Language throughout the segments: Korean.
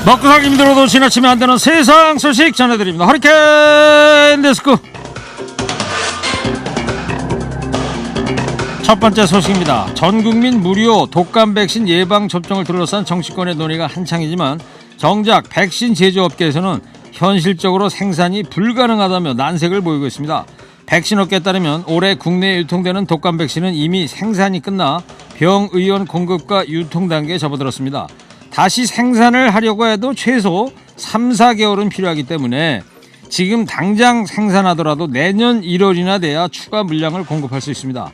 먹고 살기 힘들어도 지나치면 안 되는 세상 소식 전해드립니다. 허리케인 데스크. 첫 번째 소식입니다. 전국민 무료 독감 백신 예방 접종을 둘러싼 정치권의 논의가 한창이지만 정작 백신 제조업계에서는 현실적으로 생산이 불가능하다며 난색을 보이고 있습니다. 백신업계에 따르면 올해 국내에 유통되는 독감 백신은 이미 생산이 끝나 병의원 공급과 유통 단계에 접어들었습니다. 다시 생산을 하려고 해도 최소 3, 4개월은 필요하기 때문에 지금 당장 생산하더라도 내년 1월이나 돼야 추가 물량을 공급할 수 있습니다.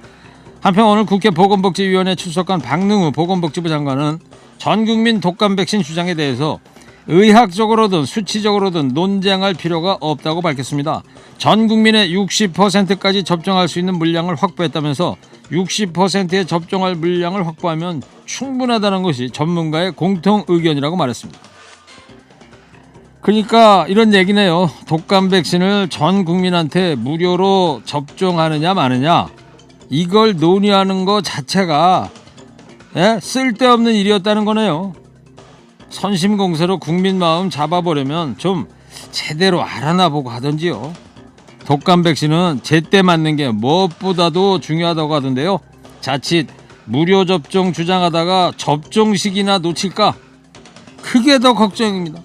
한편 오늘 국회 보건복지위원회에 출석한 박능우 보건복지부 장관은 전국민 독감 백신 주장에 대해서 의학적으로든 수치적으로든 논쟁할 필요가 없다고 밝혔습니다. 전 국민의 60%까지 접종할 수 있는 물량을 확보했다면서 60%의 접종할 물량을 확보하면 충분하다는 것이 전문가의 공통 의견이라고 말했습니다. 그러니까 이런 얘기네요. 독감 백신을 전 국민한테 무료로 접종하느냐 마느냐 이걸 논의하는 것 자체가 쓸데없는 일이었다는 거네요. 선심공세로 국민 마음 잡아보려면 좀 제대로 알아나 보고 하던지요. 독감 백신은 제때 맞는 게 무엇보다도 중요하다고 하던데요. 자칫 무료 접종 주장하다가 접종 시기나 놓칠까? 그게 더 걱정입니다.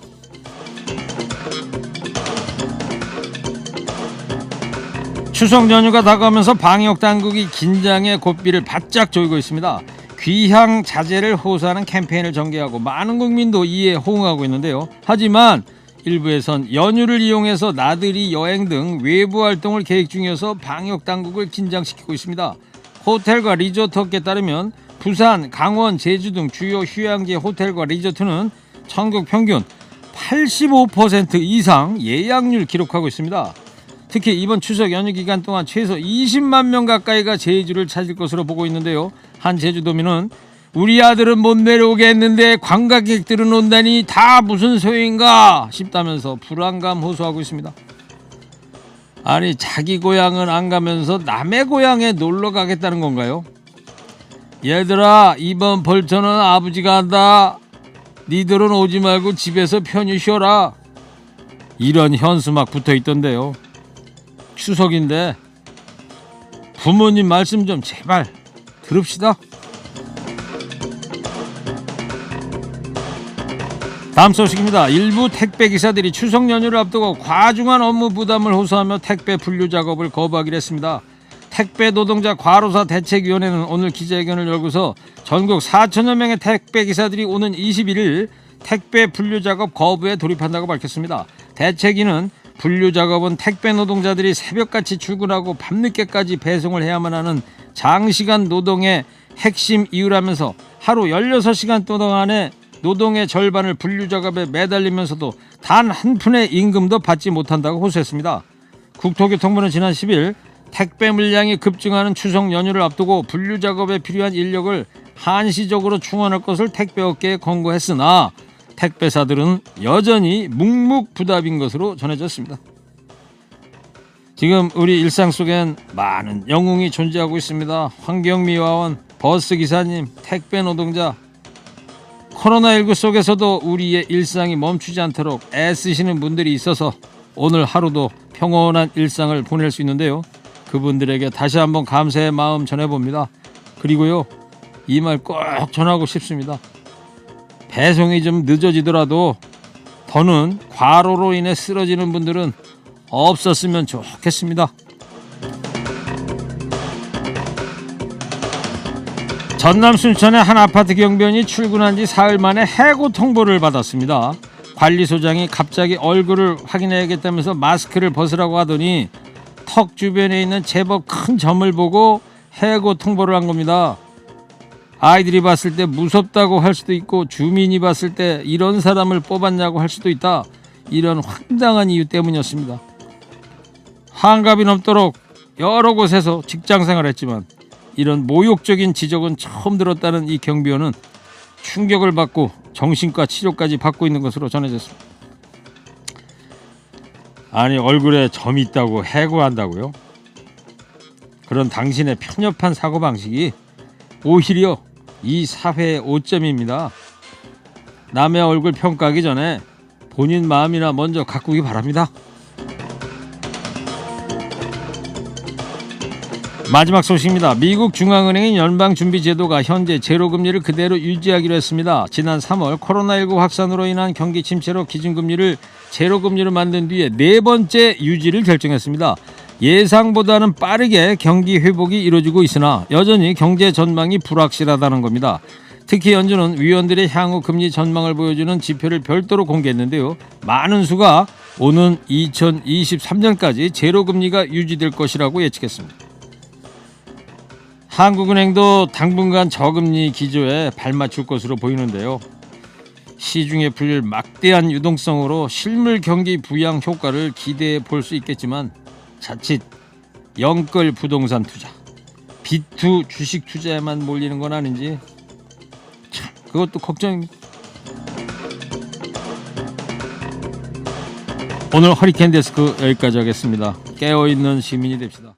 추석 연휴가 다가오면서 방역 당국이 긴장의 고삐를 바짝 조이고 있습니다. 귀향 자제를 호소하는 캠페인을 전개하고 많은 국민도 이에 호응하고 있는데요. 하지만 일부에선 연휴를 이용해서 나들이 여행 등 외부 활동을 계획 중이어서 방역 당국을 긴장시키고 있습니다. 호텔과 리조트 업계에 따르면 부산, 강원, 제주 등 주요 휴양지 호텔과 리조트는 전국 평균 85% 이상 예약률 기록하고 있습니다. 특히 이번 추석 연휴 기간 동안 최소 20만 명 가까이가 제주를 찾을 것으로 보고 있는데요. 한 제주도민은 우리 아들은 못 내려오게 했는데 관광객들은 온다니 다 무슨 소용인가 싶다면서 불안감 호소하고 있습니다. 아니 자기 고향은 안 가면서 남의 고향에 놀러 가겠다는 건가요? 얘들아 이번 벌초는 아버지가 한다. 니들은 오지 말고 집에서 편히 쉬어라. 이런 현수 막 붙어있던데요. 추석인데 부모님 말씀 좀 제발 들읍시다. 다음 소식입니다. 일부 택배기사들이 추석 연휴를 앞두고 과중한 업무 부담을 호소하며 택배 분류 작업을 거부하기로 했습니다. 택배 노동자 과로사 대책위원회는 오늘 기자회견을 열고서 전국 4천여 명의 택배기사들이 오는 21일 택배 분류 작업 거부에 돌입한다고 밝혔습니다. 대책위는 분류 작업은 택배 노동자들이 새벽같이 출근하고 밤늦게까지 배송을 해야만 하는 장시간 노동의 핵심 이유라면서 하루 16시간 동안의 노동의 절반을 분류 작업에 매달리면서도 단 한 푼의 임금도 받지 못한다고 호소했습니다. 국토교통부는 지난 10일 택배 물량이 급증하는 추석 연휴를 앞두고 분류 작업에 필요한 인력을 한시적으로 충원할 것을 택배업계에 권고했으나 택배사들은 여전히 묵묵부답인 것으로 전해졌습니다. 지금 우리 일상 속엔 많은 영웅이 존재하고 있습니다. 환경미화원, 버스기사님, 택배 노동자. 코로나19 속에서도 우리의 일상이 멈추지 않도록 애쓰시는 분들이 있어서 오늘 하루도 평온한 일상을 보낼 수 있는데요. 그분들에게 다시 한번 감사의 마음 전해봅니다. 그리고요, 이 말 꼭 전하고 싶습니다. 배송이 좀 늦어지더라도 더는 과로로 인해 쓰러지는 분들은 없었으면 좋겠습니다. 전남 순천의 한 아파트 경비원이 출근한 지 사흘 만에 해고 통보를 받았습니다. 관리소장이 갑자기 얼굴을 확인해야겠다면서 마스크를 벗으라고 하더니 턱 주변에 있는 제법 큰 점을 보고 해고 통보를 한 겁니다. 아이들이 봤을 때 무섭다고 할 수도 있고 주민이 봤을 때 이런 사람을 뽑았냐고 할 수도 있다. 이런 황당한 이유 때문이었습니다. 환갑이 넘도록 여러 곳에서 직장생활을 했지만 이런 모욕적인 지적은 처음 들었다는 이 경비원은 충격을 받고 정신과 치료까지 받고 있는 것으로 전해졌습니다. 아니 얼굴에 점이 있다고 해고한다고요? 그런 당신의 편협한 사고방식이 오히려 이 사회의 오점입니다. 남의 얼굴 평가하기 전에 본인 마음이나 먼저 가꾸기 바랍니다. 마지막 소식입니다. 미국 중앙은행인 연방준비제도가 현재 제로금리를 그대로 유지하기로 했습니다. 지난 3월 코로나19 확산으로 인한 경기 침체로 기준금리를 제로금리로 만든 뒤에 네 번째 유지를 결정했습니다. 예상보다는 빠르게 경기 회복이 이루어지고 있으나 여전히 경제 전망이 불확실하다는 겁니다. 특히 연준은 위원들의 향후 금리 전망을 보여주는 지표를 별도로 공개했는데요. 많은 수가 오는 2023년까지 제로금리가 유지될 것이라고 예측했습니다. 한국은행도 당분간 저금리 기조에 발맞출 것으로 보이는데요. 시중에 풀릴 막대한 유동성으로 실물 경기 부양 효과를 기대해 볼 수 있겠지만 자칫 영끌 부동산 투자, 비투 주식 투자에만 몰리는 건 아닌지 참 그것도 걱정입니다. 오늘 허리케인 데스크 여기까지 하겠습니다. 깨어있는 시민이 됩시다.